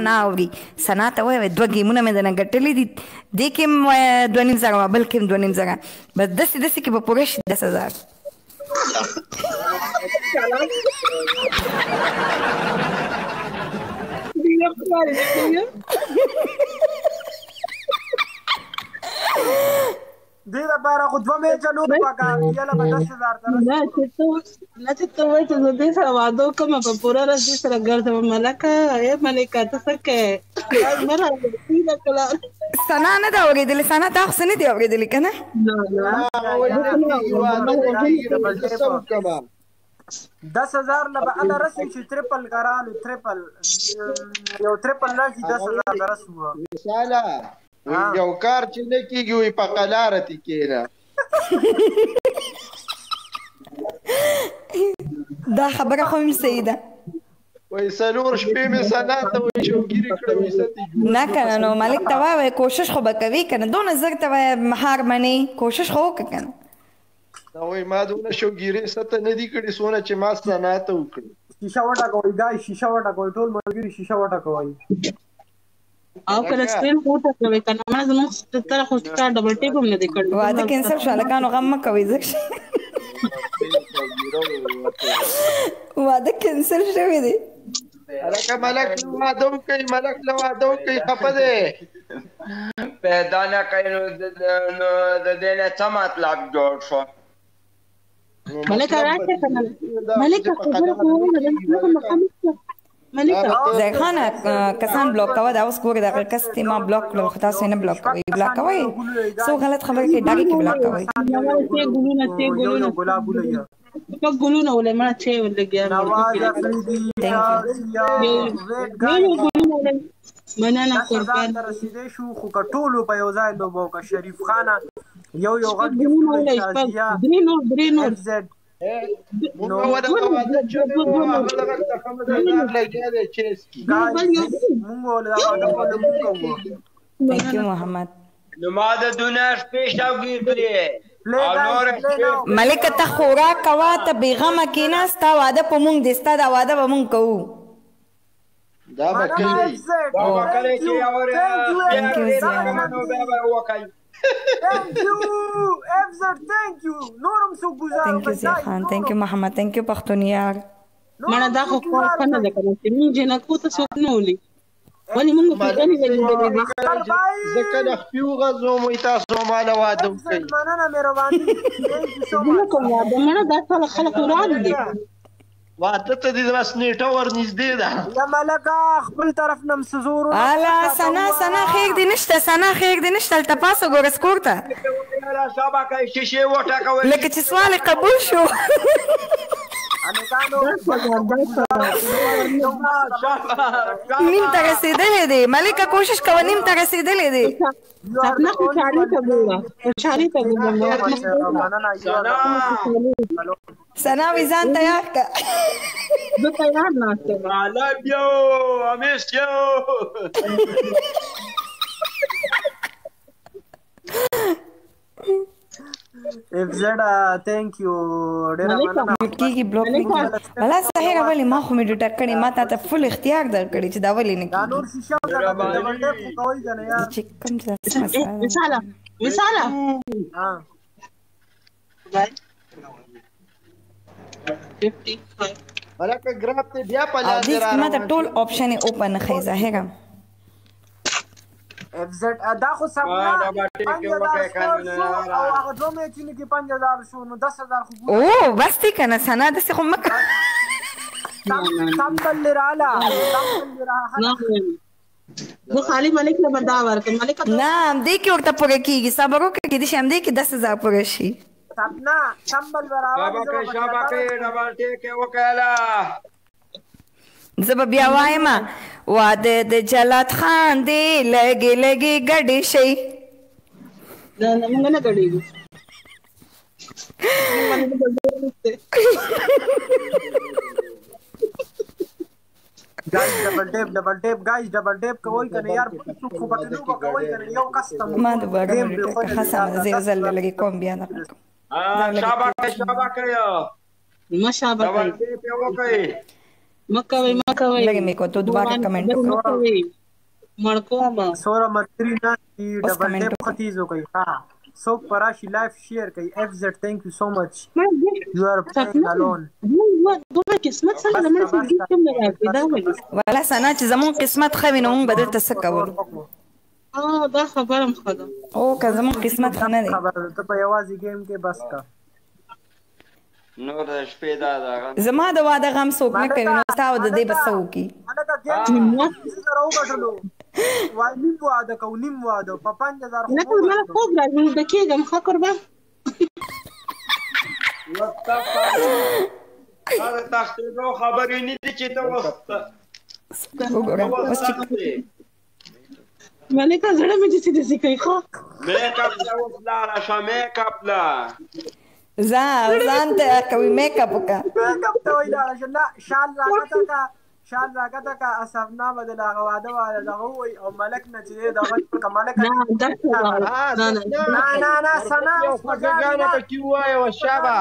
نه اوري سنا ته وایي دوه ګیمونه مې درنه ګټلي دي دې کې هم 2.5 زره بل کې هم 2.5 زره بس داسې داسې کې به پوره شي 10,000 دې لپاره خو دوه میچه لوب پکار دي یاله به 10,000 ته نه چې ته وایې چې زه دې سره واده وکړم په پوره ورځ دې سره ګرځم ملکه ای ملکه ته څه کوې مه راځه کله سنا نه ده اورېدلې سنا تا خو څه نه دي اورېدلې که نه 10,000 نه به هله رسي چې تریپل کرالو تریپل یو تریپل راشي 10,000 ته رسو مثاله یو کار چې نه کېږي وي په قلاره تې کېنه دا خبره خو هم صحیح ده وایي څلور شپې مې سنا ته وایي شوګیرې کړه وایي څه دې نه که نه نو مالک ته وایه کوشش خو به کوي که نه دونه زر ته وایه مهار منې کوشش خو وکړه که نه دا وایي ما دونه شوګیرې څه ته نه دي کړي څونه چې ما سنا ته وکړي شیشه وټکوئ ګای شیشه وټکوئ ټول ملګري شیشه وټکوئ او کله سپین پورته کوي که نه ما زموږ طرف خو ستا ډبل ټیپ هم نه دی کړی واده کینسل شو هلکانو غم مه کوئ ځکه واده کینسل شوی دی هلکه ملک له واده وکړي ملک له واده وکړي خفه دی پیدا نه کوي نو د دې نه څه مطلب جوړ شو ملکه راشه که نه ملکه خبره خو ومنه ملکه ځای خانه کسان بلاک کوه دا اوس ګورې دغه کس دې ما بلاک کړل خو تاسو یې نه بلاک کوئ بلاک کوئ څو غلط خبرې کوي ډاګې کې بلاک کوئ ګلونه ګلابونه یا په ګلونه ولې مړه چې ولګیا نواز افریدي مننه قربان ته رسیدې شو خو که ټولو په یو ځای لوبه وکړه شریف خانه یو غږ درې نور مونږ ودغه واده چې هغه دغه خبره لګیا دی چیسکي مونږ ولې دا واده کوو تhank you محمد نو ما د دنیا شپې شوګیر کړې او نور ملکه ته خوراک کوه ته بېغمه کېنه ستا واده په مونږ دی ستا دا واده به مونږ کوو دا به کوي بابا کله چې وکړي Thank you, FZ, thank you. نورم سو گزار thank you زیا خان thank you محمد thank you پښتون یار مړه دا خو کار نه ده کنه چې موږ جنکو ته څوک نه ولي ولې موږ په دې لیدلې دي ځکه د خپل غزو مو تاسو مالا واده کوي مننه مهرباني thank you so much مړه دا ټول خلک وران دي واده ته دې بس نیټه ورنږدې ده یا ملکه خپل طرف نم سزور الا سنا خیر دې نشته سنا خیر دې نشته هلته پاسه ګوره سکور ته شابه کوي شیشې وټکوئ لکه چې سوال قبول شو نیم ته رسېدلی دی ملکه کوشش کوه نیم ته رسېدلی دی سپنا خوشحالي ته ګوره خوشحالي ته ګوره سنا وی ځان تیار که زه تیار ناست یم I love you I miss you FZ thank you ډېره مننه میوټ کېږي بلاک نه کېږي بلا سهیره ولې ما خو مې ډوټک کړې ما تا ته فل اختیار درکړی چې دا ولې نه دا کېږي نور شیشه ډبل ټیپ کوئ که نه یار چې کوم ځای څه مسله ده وصاله ها 55 هلکه ګراف ته بیا په او لاندې دې ما ته ټول آپشن یې اوپن نه ښایي ظاهره FZ دا خو سمنا 5,000 سکور شو او هغه دوه میچونه کې 5,000 شو نو 10,000 خو او بس دی که نه سنا داسې خو مه کوه سمبل رااله زه خالي ملک له بدا ورکړم ملک نه همدې کې ورته پوره کېږي صبر وکړه کېدای شي همدې کې 10,000 پوره شي سپنا سمبل شابه کوي ډبل ټیک وکړه زه به بیا وایم واده د جلات خان دی لږې لږې ګډې شي دا موږ نه ګډېږو guys double tap guys double tap کوئ کنه یار خو پټ نو کوئ کنه یو کسټم ما دوباره مې حسن زه زل لګي کوم بیا نه شابه کوي ما شابه ډبل ټیپ وکړئ مکوي لږ مې کو ته دوباره کمنټ وکړه مړکوما سورا مرتری نه دی اوس ډبل comment ټیپ ختیزو کوي ها سو پراشي لایف شیر کوي اف زد ثانک یو سو مچ یو ار پلیینګ الون دوه قسمت سره د مړ څه کوم نه راځي دا ولې ولا سنا چې زمون قسمت خو وینو موږ بدل ته څه کول دا خبره مخه ده او که زمون قسمت خو نه دی خبر ته په یوازې گیم کې بس کا نور د شپې دا دغه زما د واده غم څوک نه کوي نو تاسو د دې بس وکي هغه گیم زه راوګټلو وای نیم واده کو نیم واده په 5000 نه ټول مله خوب راځي د کېږم ښه قربان هغه تختیدو خبرې نه دي چې ته وخت وګوره اوس چې ملکه زړه مې چې دې کوي خو میک اپ لا وسلا راشه میک اپ لا ځان ته کوي میک اپ وکا میک اپ ته ویلا نه شال راګه کا اسفنا بدل هغه واده واده دغه وي او ملک نه چې دغه کمالک نه سنا غانا پکې وای او شابه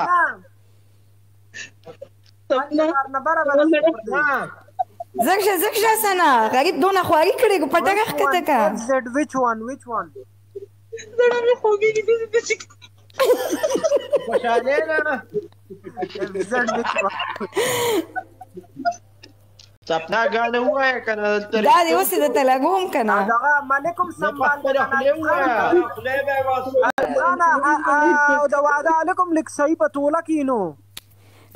نه برابر زکشه سنا غریب دونه خواري کړي کو پټه راخته کا زد which one زړه مې خوږیږي دې خوشاله نه زد which one سپنا غانا وای کنه دا دی اوس د تلګوم کنه دغه ملکم سنبال انا دا وعده علیکم لک صحیح په توله کینو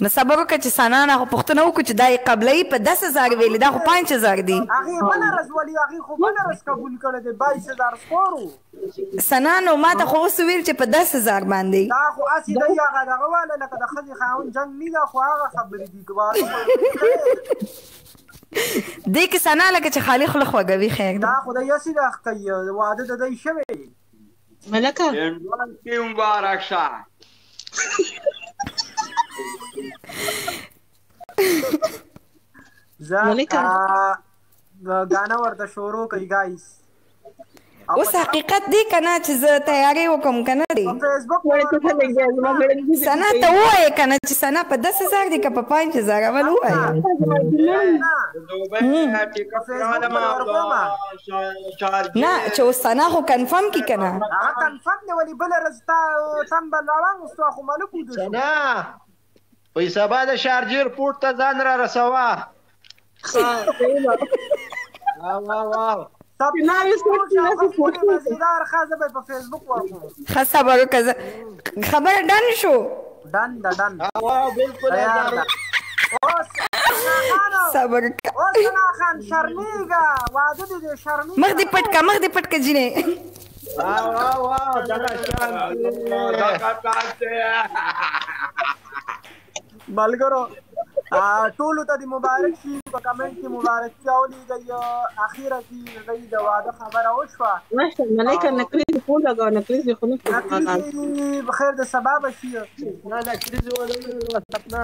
نو صبر وکړه چې سنا نه خو پوښتنه وکړو چې دا یې قبلې په 10,000 ویلې دا خو 5,000 دي هغې بنرس ولي هغې خو بنرس قبول کړی دی 22,000 سپورو سنا نو ما ته خو اوس ویل چې په 10,000 باندې دا خو هسې دی هغه دغه واله لکه د ښځې خاوند جنګ نه ده خو هغه خبرې دي دې کې سنا لکه چې خالي خوله خوږوي خیر دا خو د یسې د کوي واده د دی شوی ملکه ژوند کې مبارک شه غانا ورته شروع کوي گایس اوس حقیقت دی کنه چې زه تیاری وکم کنه دی فیسبوک سنا ته وایې کنه چې سنا په 10,000 دی که په 5,000 اول وایې نه چې اوس سنا خو کنفرم کی کنه هغه کنفرم دی ولې بله ورځ تا تمبل راواغوستو خو مالک ودو شو نه په سبا د شارجر پورت ته ځان را رسوه واو مزیدار خازه به په فیسبوک ورکو ښه صبر وکړه خبره ډن شو ډن بالکل صبر وکړه اوس ثنا خان شرمیږه واده دې شرمیږه مخ دې پټ کا جینې واو ملګرو ټولو ته د مبارک شي په کمنټ کې مبارکي ولیږئ اخیره کې د واده خبره وشوه ماشا ملکه نکریز خو لګاو نکریز خو نه بخیر د سبا به شي نه نکریز ولا سپنا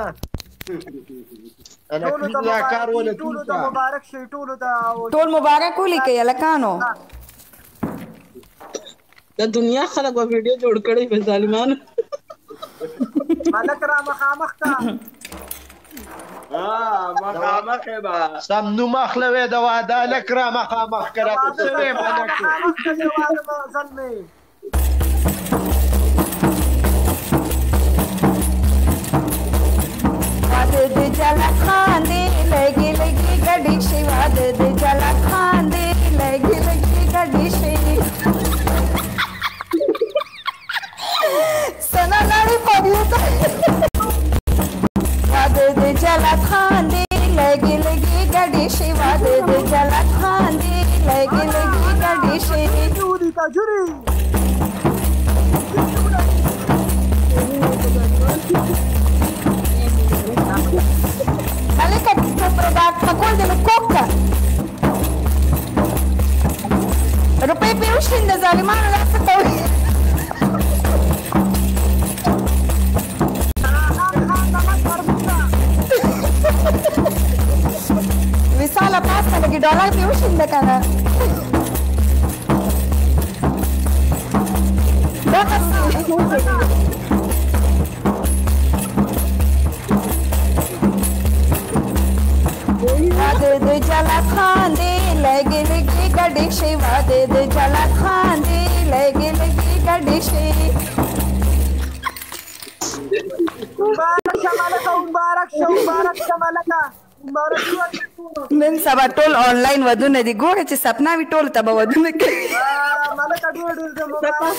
ټولو ته مبارک شي ټول مبارک ولیکئ هلکانو د دنیا خلک به ویډیو جوړ کړی به ظالمانو ملک را مخامخ کا مخامخ به سم نو مخلوي د واده لک را مخامخ کړه څه ملک واده دې جلا خاندې لګي ګډې شي واده دې جلا خاندې لګي ګډې شي سنا لړې پدیته واده دې جلا خاندې لګي ګډې شي واده دې جلا خاندې لګي ګډې شي جوړي تا جوړي Malika pakol de coca. Rupai pirushin da zalimano la fatawi. Visala pasta lagi dollar pirushin da kana. ګډې شي واده د جلات خان دی لګي لګي ګډې شي مبارک شه ملکه مبارک شه ملکه مبارک شه نن سبا ټول آنلاین ودونه دي ګوره چې سپنا وي ټول ته به ودونه کوي ملکه ډېر مبارک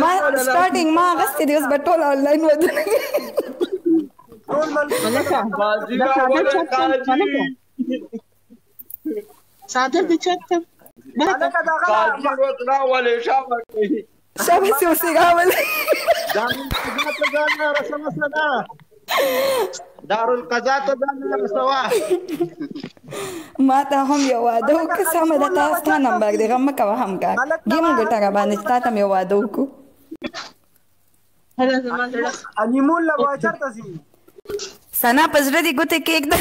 ما سټارټینګ ما اغستې دي اوس به ټول آنلاین ودونه کوي ټول ملکه صادر دي چاته ملکه دغه قاضي وکړه ولې شابه کوي شابه سي اوسې راولې دارالقضا ته ځان رسوا ما ته هم یو واده وکړه سمه ده تا ستا نمبر دی غم مه کوه هم کار ګیم ګټه را باندې چې تا ته مې یو واده وکړو انیمون له به چېرته ځي سنا په زړه دې ګوتې کېږده